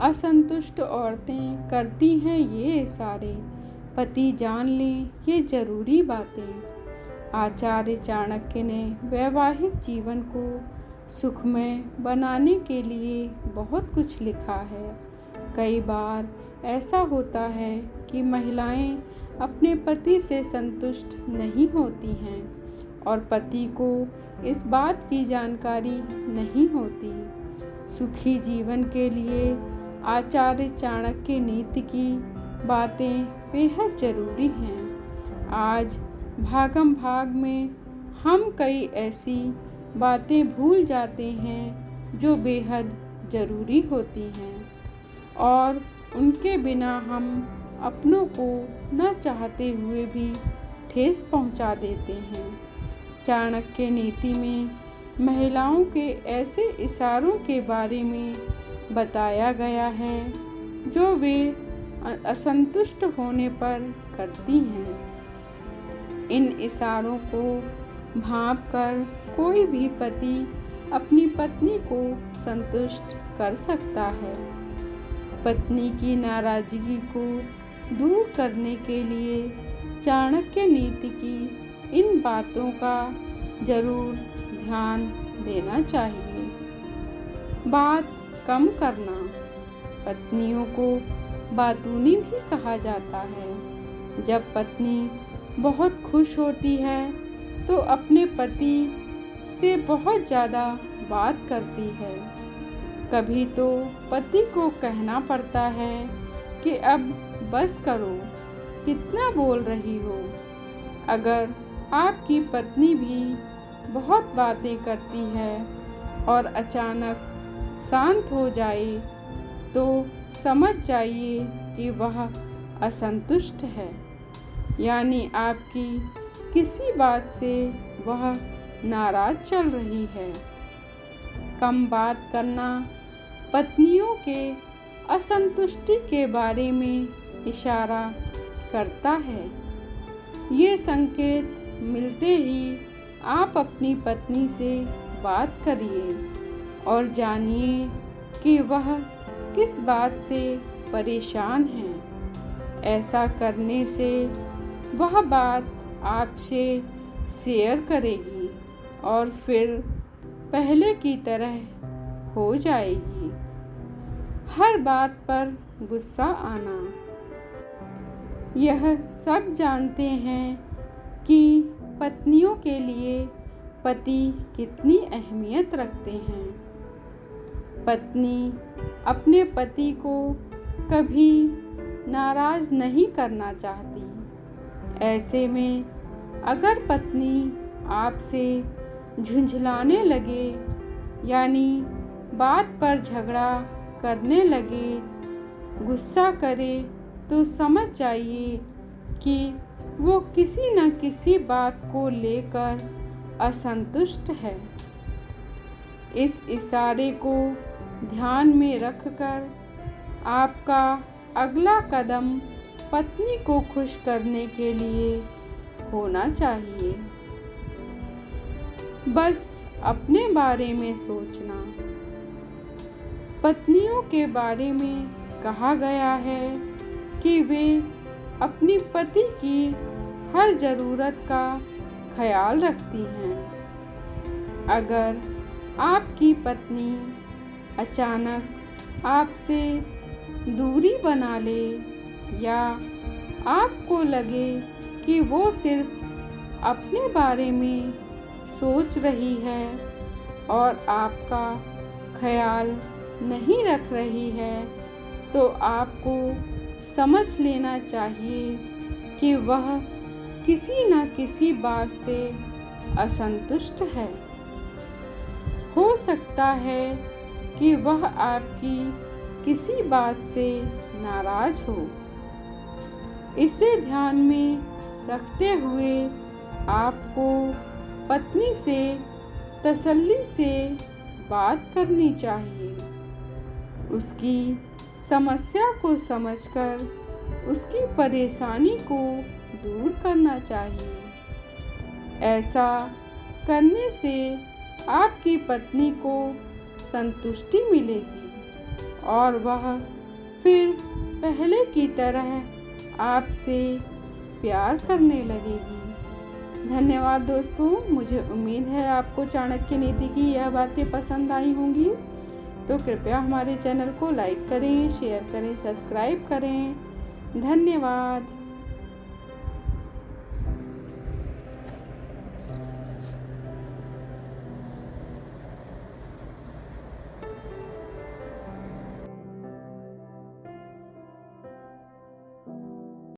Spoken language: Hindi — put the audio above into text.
असंतुष्ट औरतें करती हैं ये इशारे, पति जान लें ये ज़रूरी बातें। आचार्य चाणक्य ने वैवाहिक जीवन को सुखमय बनाने के लिए बहुत कुछ लिखा है। कई बार ऐसा होता है कि महिलाएं अपने पति से संतुष्ट नहीं होती हैं और पति को इस बात की जानकारी नहीं होती। सुखी जीवन के लिए आचार्य चाणक्य नीति की बातें बेहद ज़रूरी हैं। आज भागम भाग में हम कई ऐसी बातें भूल जाते हैं जो बेहद ज़रूरी होती हैं और उनके बिना हम अपनों को न चाहते हुए भी ठेस पहुंचा देते हैं। चाणक्य नीति में महिलाओं के ऐसे इशारों के बारे में बताया गया है जो वे असंतुष्ट होने पर करती हैं। इन इशारों को भांपकर कोई भी पति अपनी पत्नी को संतुष्ट कर सकता है। पत्नी की नाराज़गी को दूर करने के लिए चाणक्य नीति की इन बातों का जरूर ध्यान देना चाहिए। बात कम करना। पत्नियों को बातूनी भी कहा जाता है। जब पत्नी बहुत खुश होती है तो अपने पति से बहुत ज़्यादा बात करती है। कभी तो पति को कहना पड़ता है कि अब बस करो, कितना बोल रही हो। अगर आपकी पत्नी भी बहुत बातें करती है और अचानक शांत हो जाए तो समझ जाइए कि वह असंतुष्ट है, यानी आपकी किसी बात से वह नाराज़ चल रही है। कम बात करना पत्नियों के असंतुष्टि के बारे में इशारा करता है। ये संकेत मिलते ही आप अपनी पत्नी से बात करिए और जानिए कि वह किस बात से परेशान है। ऐसा करने से वह बात आपसे शेयर करेगी और फिर पहले की तरह हो जाएगी। हर बात पर गुस्सा आना। यह सब जानते हैं कि पत्नियों के लिए पति कितनी अहमियत रखते हैं। पत्नी अपने पति को कभी नाराज़ नहीं करना चाहती। ऐसे में अगर पत्नी आपसे झुंझलाने लगे, यानी बात पर झगड़ा करने लगे, गुस्सा करे, तो समझ जाइए कि वो किसी न किसी बात को लेकर असंतुष्ट है। इस इशारे को ध्यान में रखकर आपका अगला कदम पत्नी को खुश करने के लिए होना चाहिए। बस अपने बारे में सोचना। पत्नियों के बारे में कहा गया है कि वे अपनी पति की हर ज़रूरत का ख्याल रखती हैं। अगर आपकी पत्नी अचानक आपसे दूरी बना ले या आपको लगे कि वो सिर्फ अपने बारे में सोच रही है और आपका ख्याल नहीं रख रही है, तो आपको समझ लेना चाहिए कि वह किसी न किसी बात से असंतुष्ट है। हो सकता है कि वह आपकी किसी बात से नाराज़ हो। इसे ध्यान में रखते हुए आपको पत्नी से तसल्ली से बात करनी चाहिए। उसकी समस्या को समझकर उसकी परेशानी को दूर करना चाहिए। ऐसा करने से आपकी पत्नी को संतुष्टि मिलेगी और वह फिर पहले की तरह आपसे प्यार करने लगेगी। धन्यवाद दोस्तों। मुझे उम्मीद है आपको चाणक्य नीति की यह बातें पसंद आई होंगी। तो कृपया हमारे चैनल को लाइक करें, शेयर करें, सब्सक्राइब करें। धन्यवाद।